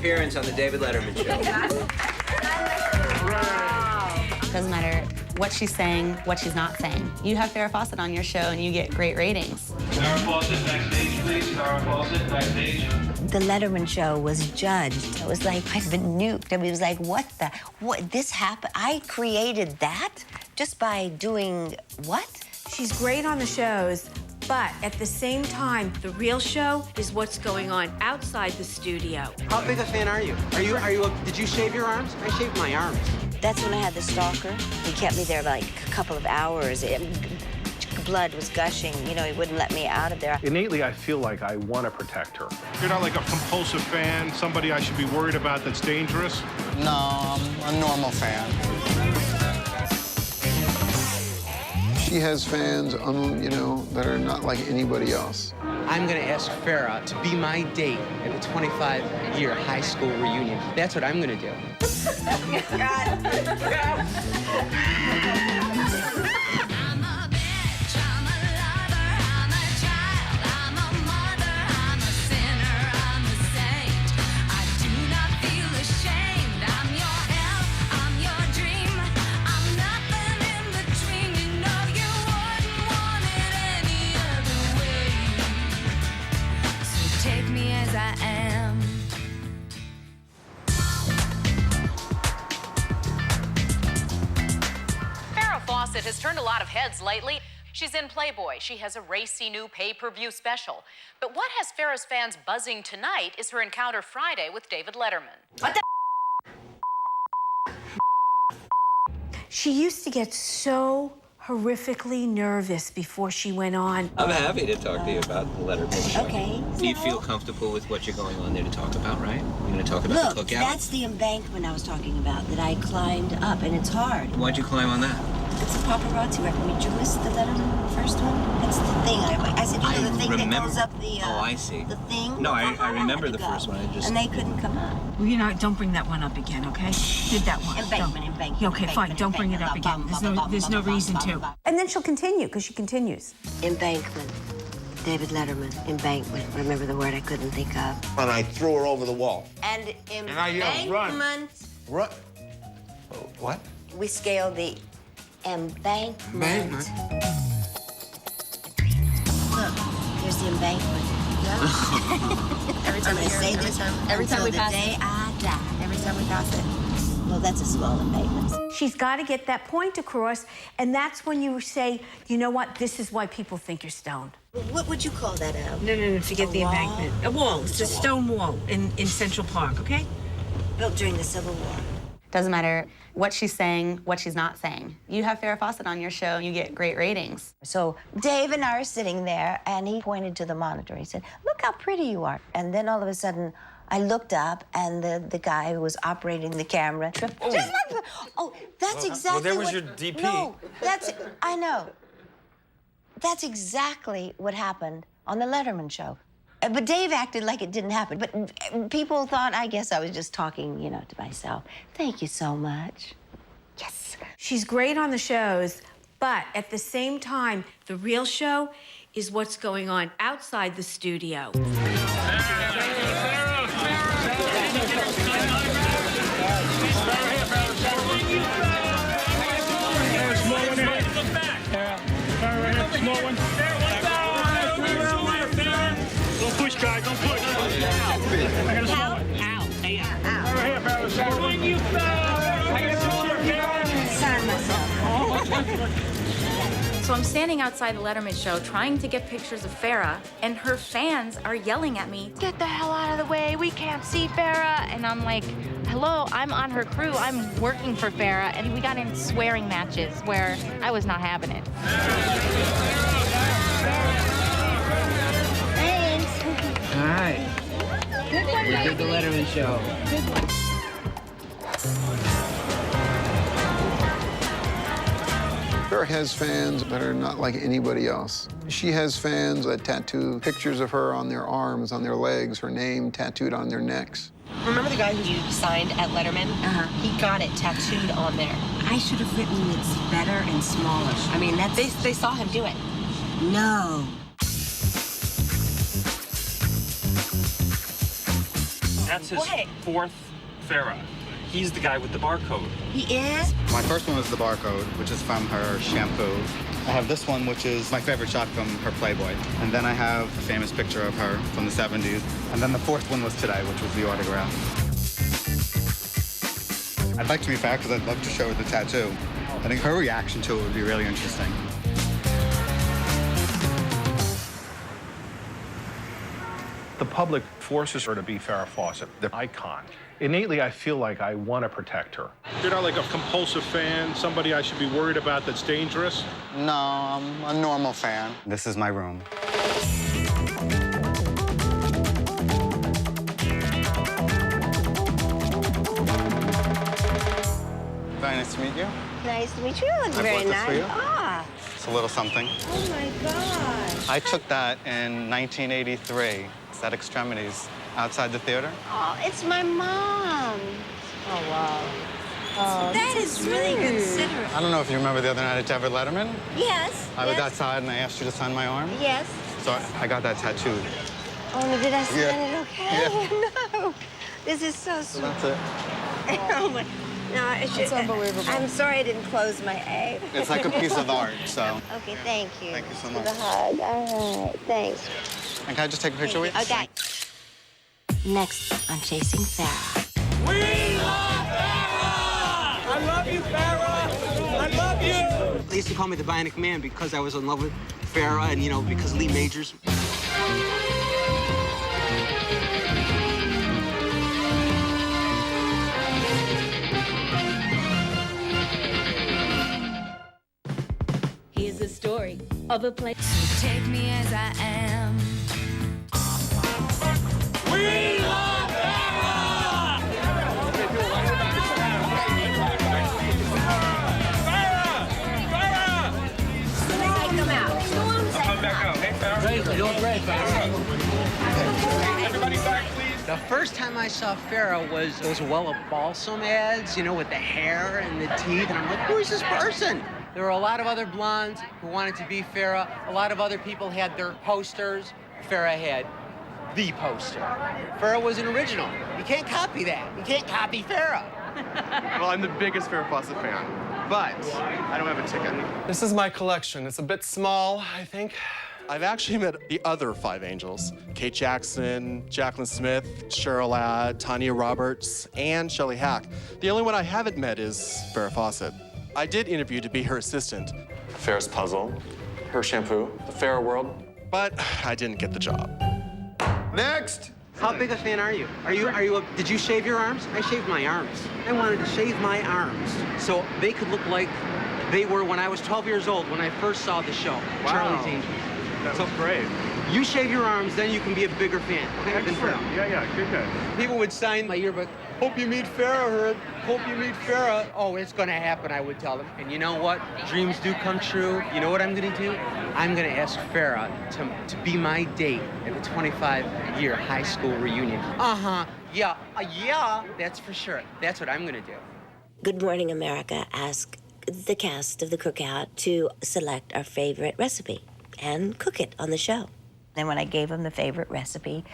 appearance on the David Letterman Show. Doesn't matter what she's saying, what she's not saying. You have Farrah Fawcett on your show and you get great ratings. Farrah Fawcett backstage, please. Farrah Fawcett backstage. The Letterman Show was judged. It was like I'd been nuked. I mean, it was like, what? This happened? I created that just by doing what? She's great on the shows, but at the same time, the real show is what's going on outside the studio. How big a fan are you? Did you shave your arms? I shaved my arms. That's when I had the stalker. He kept me there like a couple of hours. Blood was gushing. You know, he wouldn't let me out of there. Innately, I feel like I want to protect her. You're not like a compulsive fan, somebody I should be worried about that's dangerous? No, I'm a normal fan. She has fans, you know, that are not like anybody else. I'm gonna ask Farrah to be my date at the 25-year high school reunion. That's what I'm gonna do. Fawcett has turned a lot of heads lately. She's in Playboy. She has a racy new pay-per-view special. But what has Farrah's fans buzzing tonight is her encounter Friday with David Letterman. What the? She used to get so horrifically nervous before she went on. I'm happy to talk to you about the Letterman Show. Okay. Do you feel comfortable with what you're going on there to talk about, right? You're gonna talk about the cookout? That's the embankment I was talking about that I climbed up, and it's hard. Why'd you climb on that? It's a paparazzi record. Did you miss the Letterman first one? That's the thing. I said, you know, the thing that goes up the... oh, I see. The thing? No, I remember the first one. And they couldn't come up. Well, you know, don't bring that one up again, okay? Did that one. Embankment. Yeah, okay, fine. Don't bring it up again. There's no reason to. And then she'll continue, because she continues. Embankment. David Letterman. Embankment. Remember the word I couldn't think of. And I threw her over the wall. And I yelled, run. embankment. Run. What? We scaled the embankment. Look, here's the embankment. Every time we say this, every time we pass the day I die. Every time we pass it. Well, that's a small embankment. She's got to get that point across, and that's when you say, you know what, this is why people think you're stoned. What would you call that, Al? No, forget the embankment. A wall. It's a stone wall in Central Park, okay? Built during the Civil War. Doesn't matter what she's saying, what she's not saying. You have Farrah Fawcett on your show and you get great ratings. So Dave and I are sitting there, and he pointed to the monitor. He said, look how pretty you are. And then all of a sudden, I looked up, and the guy who was operating the camera tripped. Oh, that's exactly there was what... your DP. No, I know. That's exactly what happened on the Letterman Show. But Dave acted like it didn't happen. But people thought, I guess I was just talking, you know, to myself. Thank you so much. Yes. She's great on the shows, but at the same time, the real show is what's going on outside the studio. Don't push, guys, don't push. So I'm standing outside the Letterman Show trying to get pictures of Farrah, and her fans are yelling at me, "Get the hell out of the way, we can't see Farrah." And I'm like, hello, I'm on her crew, I'm working for Farrah, and we got in swearing matches where I was not having it. Thanks. All right. Good one, We did the Letterman Show. Good one. Farrah has fans that are not like anybody else. She has fans that tattoo pictures of her on their arms, on their legs, her name tattooed on their necks. Remember the guy who you signed at Letterman? He got it tattooed on there. I should have written it's better and smaller. I mean, that's... They saw him do it. No. That's his fourth Farrah. He's the guy with the barcode. He is? My first one was the barcode, which is from her shampoo. I have this one, which is my favorite shot from her Playboy. And then I have a famous picture of her from the 70s. And then the fourth one was today, which was the autograph. I'd like to meet Farrah because I'd love to show her the tattoo. I think her reaction to it would be really interesting. The public forces her to be Farrah Fawcett, the icon. Innately, I feel like I want to protect her. You're not like a compulsive fan, somebody I should be worried about that's dangerous? No, I'm a normal fan. This is my room. Very nice to meet you. Nice to meet you. It's I very bought this nice. for you. Ah. It's a little something. Oh, my gosh. I took that in 1983. It's at Extremities outside the theater. Oh, it's my mom. Oh, wow. That is really considerate. I don't know if you remember the other night at David Letterman. Yes. I was yes. outside and I asked you to sign my arm. Yes. So I got that tattooed. Oh, no, did I sign Yeah. it okay? Yeah. No. This is so So sweet. that's it. Oh, my. No, I should. It's unbelievable. I'm sorry I didn't close my A. It's like a piece of art, so. Okay, thank you. Thank you so For much. the hug. All right, thanks. And can I just take a picture with you? Okay. Next on Chasing Farrah. We love Farrah! I love you, Farrah! I love you! They used to call me the Bionic Man because I was in love with Farrah and, you know, because Lee Majors. Here's the story of a place. So take me as I am. We love Farrah! Farrah! Farrah! Take them out. Come back out. Hey, Farrah. You're doing great, Everybody back, please. The first time I saw Farrah was those Wella Balsam ads, you know, with the hair and the teeth, and I'm like, who is this person? There were a lot of other blondes who wanted to be Farrah. A lot of other people had their posters. Farrah had the poster. Farrah was an original. You can't copy that. You can't copy Farrah. Well, I'm the biggest Farrah Fawcett fan, but I don't have a ticket. This is my collection. It's a bit small, I think. I've actually met the other 5 angels. Kate Jackson, Jacqueline Smith, Cheryl Ladd, Tanya Roberts, and Shelley Hack. The only one I haven't met is Farrah Fawcett. I did interview to be her assistant. Farrah's Puzzle, her shampoo, the Farrah World, but I didn't get the job. Next! How big a fan are you? Did you shave your arms? I shaved my arms. I wanted to shave my arms so they could look like they were when I was 12 years old when I first saw the show, Wow. Charlie's Angels. That was great. You shave your arms, then you can be a bigger fan. Okay? Than Excellent. Farrah. Yeah, good. People would sign my yearbook, hope you meet Farrah, Herb. Hope you meet Farrah. Oh, it's gonna happen, I would tell them. And you know what? Dreams do come true. You know what I'm gonna do? I'm gonna ask Farrah to be my date at the 25-year high school reunion. Yeah, that's for sure. That's what I'm gonna do. Good Morning America asked the cast of the Cookout to select our favorite recipe and cook it on the show. Then when I gave them the favorite recipe,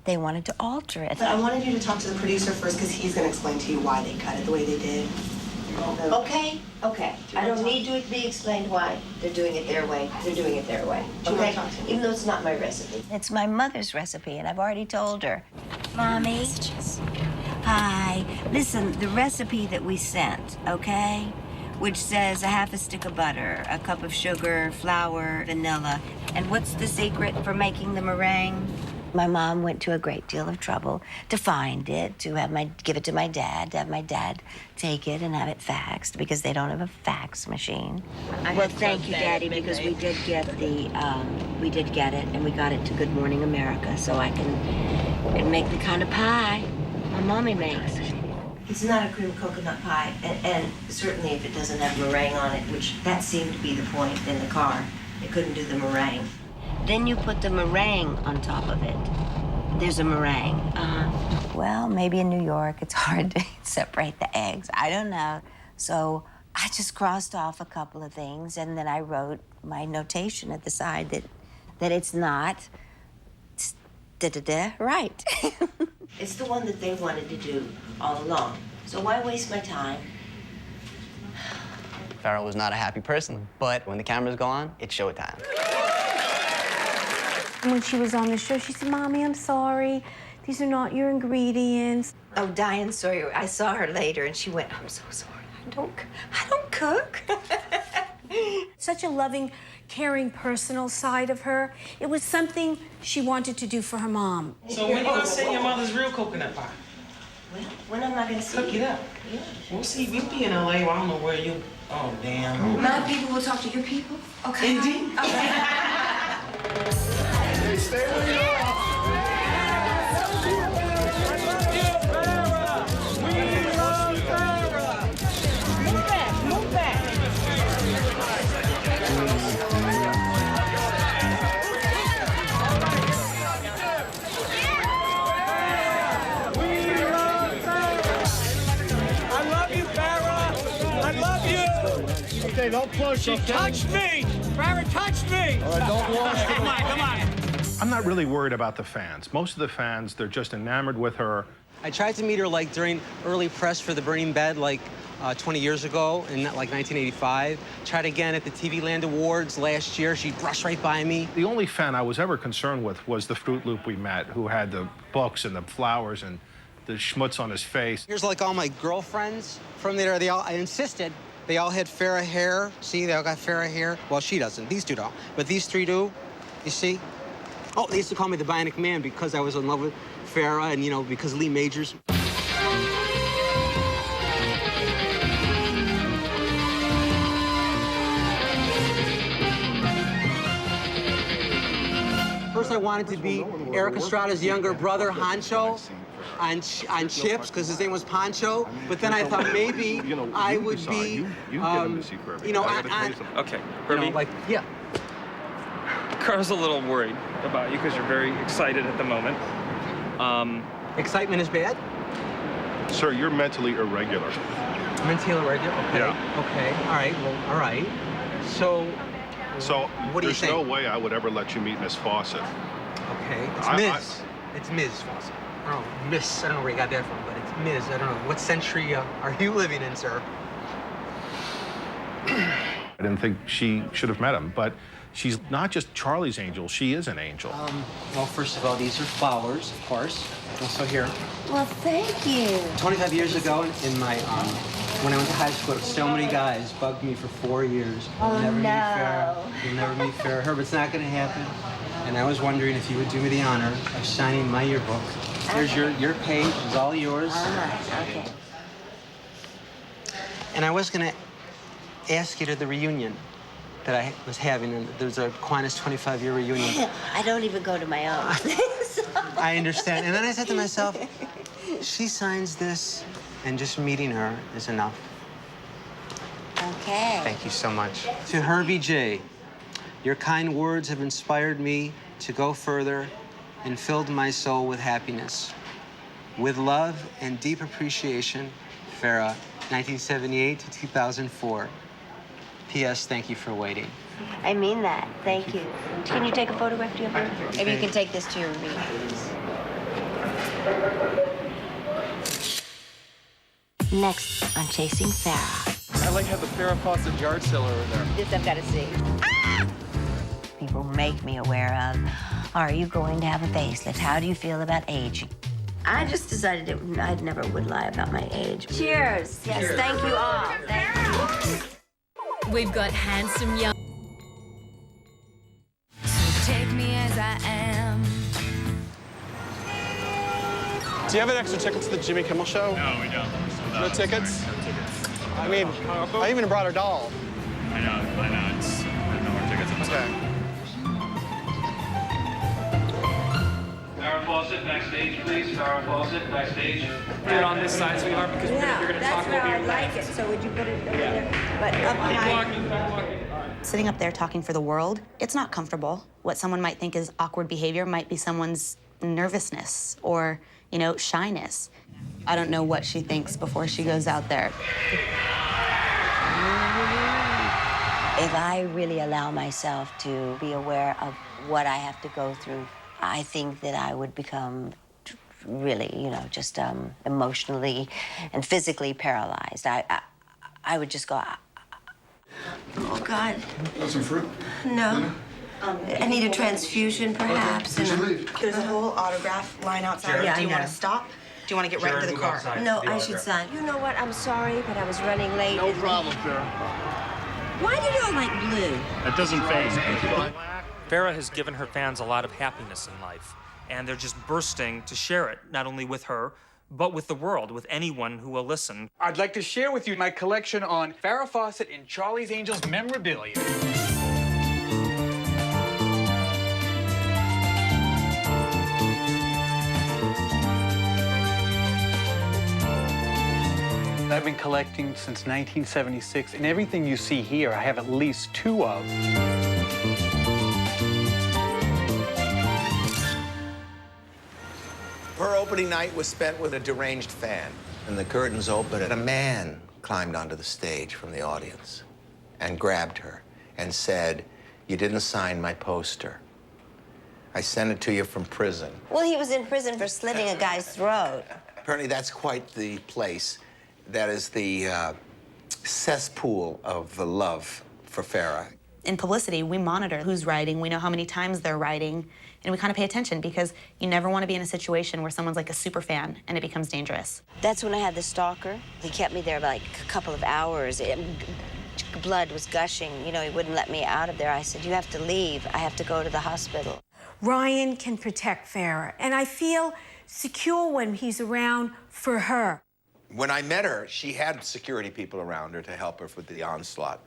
they wanted to alter it. I wanted you to talk to the producer first because he's going to explain to you why they cut it the way they did. Okay. I don't need to be explained why they're doing it their way. They're doing it their way. Okay? Even though it's not my recipe. It's my mother's recipe, and I've already told her. Mommy. Hi. Listen, the recipe that we sent, okay? Which says a half a stick of butter, a cup of sugar, flour, vanilla. And what's the secret for making the meringue? My mom went to a great deal of trouble to find it, to give it to my dad, to have my dad take it and have it faxed because they don't have a fax machine. Well, thank you, Daddy, because we did get it and we got it to Good Morning America, so I can make the kind of pie my mommy makes. It's not a cream coconut pie, and certainly if it doesn't have meringue on it, which that seemed to be the point in the car, they couldn't do the meringue. Then you put the meringue on top of it. There's a meringue. Well, maybe in New York it's hard to separate the eggs. I don't know. So I just crossed off a couple of things, and then I wrote my notation at the side that it's not right. It's the one that they wanted to do all along. So why waste my time? Farrah was not a happy person, but when the cameras go on, it's showtime. When she was on the show, she said, "Mommy, I'm sorry. These are not your ingredients." Oh, Diane Sawyer, I saw her later and she went, "I'm so sorry, I don't cook." Such a loving, caring, personal side of her. It was something she wanted to do for her mom. So when you gonna send your mother's real coconut pie? Well, when am I gonna see Cook it up. Yeah. We'll see. We'll be in LA. Well, I don't know where you. Oh, damn. My people will talk to your people? Okay. Indeed. Okay. Hey, stay where you are. Okay, don't push. She touched me! Farrah touched me! All right, don't walk. Come on, come on. I'm not really worried about the fans. Most of the fans, they're just enamored with her. I tried to meet her like during early press for The Burning Bed, like 20 years ago in like 1985. Tried again at the TV Land Awards last year. She brushed right by me. The only fan I was ever concerned with was the Fruit Loop we met, who had the books and the flowers and the schmutz on his face. Here's like all my girlfriends from there. I insisted they all had Farrah hair. See, they all got Farrah hair. Well, she doesn't. These two don't. But these three do. You see? Oh, they used to call me the Bionic Man because I was in love with Farrah and, you know, because Lee Majors. First, I wanted to be Eric Estrada's younger brother, Hancho, on Chips, because his name was Pancho. But then I thought maybe I would be, Okay, Herbie. Yeah. Carl's a little worried about you because you're very excited at the moment. Excitement is bad? Sir, you're mentally irregular. Mentally irregular? Okay. Yeah. Okay. All right. Well, all right. So what do you there's think? no way I would ever let you meet Miss Fawcett. Okay. It's Ms. It's Ms. Fawcett. I don't know, Miss. I don't know where you got that from, but it's Ms. I don't know. What century are you living in, sir? I didn't think she should have met him, but she's not just Charlie's angel, she is an angel. Well, first of all, these are flowers, of course. Also here. Well, thank you. 25 years ago, in my when I went to high school, so many guys bugged me for 4 years. Oh, You'll never no. meet Farrah. You'll never meet Farrah. Herb, it's not going to happen. And I was wondering if you would do me the honor of signing my yearbook. Here's your page. It's all yours. All right. Okay. And I was going to ask you to the reunion that I was having. And there's a Aquinas 25-year reunion. I don't even go to my own. I understand. And then I said to myself, she signs this, and just meeting her is enough. Okay. Thank you so much. To Herbie J, your kind words have inspired me to go further and filled my soul with happiness. With love and deep appreciation, Farrah, 1978 to 2004. P.S. Thank you for waiting. I mean that. Thank you. Can you take a photograph of her? Maybe you can take this to your room, please. Next on Chasing Farrah. I like how the Farrah Fawcett yard sale over there. This I've got to see. Ah! People make me aware of, are you going to have a facelift? How do you feel about aging? I just decided I never would lie about my age. Cheers. Yes, cheers. Thank you all. Thank you. We've got handsome young. So take me as I am. Do you have an extra ticket to the Jimmy Kimmel show? No, we don't. No tickets? No tickets. I mean, I even brought a doll. I know. There's no more tickets at this Okay. Farrah Fawcett, backstage, please. Farrah Fawcett, backstage. Put it on this side, sweetheart, because you're gonna talk over your like it. So would you put it over there? But up high. Sitting up there talking for the world, it's not comfortable. What someone might think is awkward behavior might be someone's nervousness or, you know, shyness. I don't know what she thinks before she goes out there. If I really allow myself to be aware of what I have to go through, I think that I would become really, you know, just emotionally and physically paralyzed. I would just go, oh, God. Want some fruit? No. I need a transfusion, perhaps. Okay, you should leave. There's a whole autograph line outside. Yeah, Do you I want know. to stop? Do you want to get right into the car? No, I should sign. You know what? I'm sorry, but I was running late. No problem, Farrah. Why do you all like blue? That doesn't phase me. Farrah has given her fans a lot of happiness in life, and they're just bursting to share it, not only with her, but with the world, with anyone who will listen. I'd like to share with you my collection on Farrah Fawcett and Charlie's Angels memorabilia. I've been collecting since 1976, and everything you see here, I have at least 2 of. Her opening night was spent with a deranged fan. And the curtains opened, and a man climbed onto the stage from the audience and grabbed her and said, "You didn't sign my poster. I sent it to you from prison." Well, he was in prison for slitting a guy's throat. Apparently, that's quite the place. That is the cesspool of the love for Farrah. In publicity, we monitor who's writing, we know how many times they're writing, and we kind of pay attention because you never want to be in a situation where someone's like a super fan and it becomes dangerous. That's when I had the stalker. He kept me there like a couple of hours. Blood was gushing. You know, he wouldn't let me out of there. I said, "You have to leave. I have to go to the hospital." Ryan can protect Farrah, and I feel secure when he's around for her. When I met her, she had security people around her to help her with the onslaught.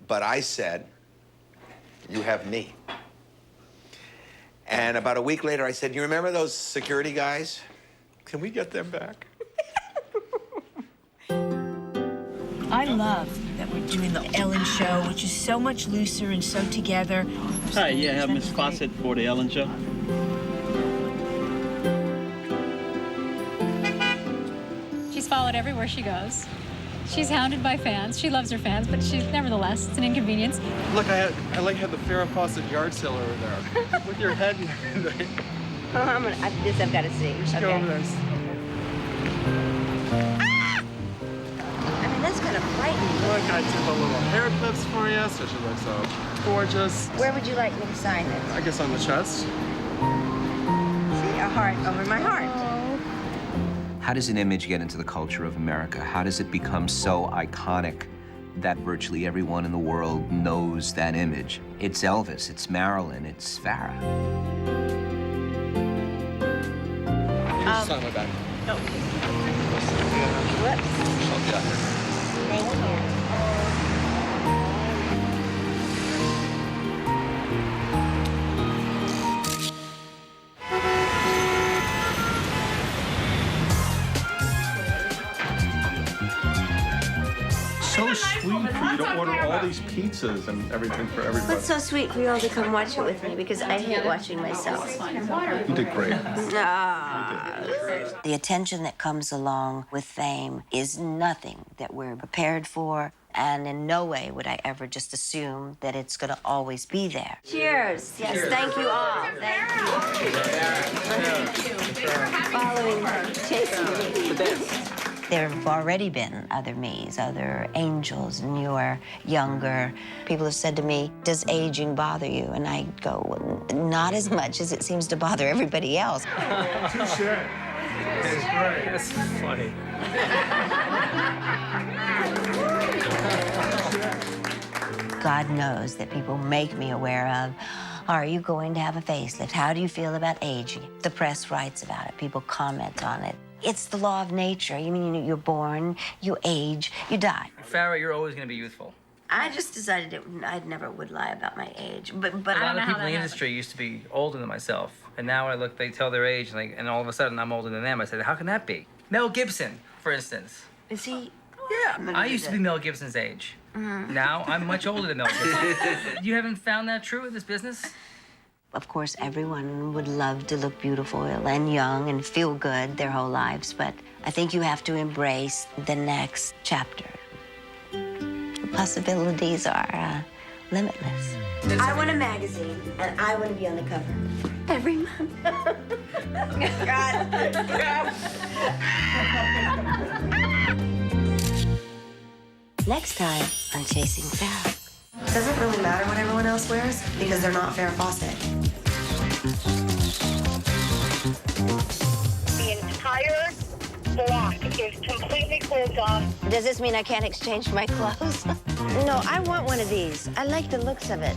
But I said, "You have me." And about a week later, I said, "You remember those security guys? Can we get them back?" I love that we're doing the Ellen show, which is so much looser and so together. Hi, yeah, I have Miss Fawcett for the Ellen show. She's followed everywhere she goes. She's hounded by fans. She loves her fans, but she's nevertheless, it's an inconvenience. Look, I like had the Farrah Fawcett yard sale over there. With your head. This I've got to see. Just go over there. I mean, that's kind of frightening. Look, I took a little hair clips for you, so she looks so gorgeous. Where would you like me to sign it? I guess on the chest. See, a heart over my heart. How does an image get into the culture of America? How does it become so iconic that virtually everyone in the world knows that image? It's Elvis, it's Marilyn, it's Farrah. You just sign my back. No. Whoops. Thank you. So sweet for you to order all these pizzas and everything for everybody. It's so sweet for you all to come watch it with me because I hate watching myself. You did great. The attention that comes along with fame is nothing that we're prepared for, and in no way would I ever just assume that it's going to always be there. Cheers. Yes, cheers. Thank you all. Thank you. Following her, chasing me. There have already been other me's, other angels, and you are younger. People have said to me, "Does aging bother you?" And I go, well, not as much as it seems to bother everybody else. Touche. It's great. That's funny. God knows that people make me aware of, are you going to have a facelift? How do you feel about aging? The press writes about it. People comment on it. It's the law of nature. I mean, you're born, you age, you die. Farrah, you're always going to be youthful. I just decided I never would lie about my age. But a lot of people in the industry used to be older than myself. And now when I look, they tell their age, and all of a sudden I'm older than them. I said, how can that be? Mel Gibson, for instance. Is he? Yeah, I used to be Mel Gibson's age. Mm-hmm. Now I'm much older than Mel Gibson. You haven't found that true in this business? Of course, everyone would love to look beautiful and young and feel good their whole lives, but I think you have to embrace the next chapter. The possibilities are limitless. I want a magazine, and I want to be on the cover. Every month. Next time on Chasing Farrah. It doesn't really matter what everyone else wears because they're not Farrah Fawcett. The entire block is completely closed off. Does this mean I can't exchange my clothes? No, I want one of these. I like the looks of it.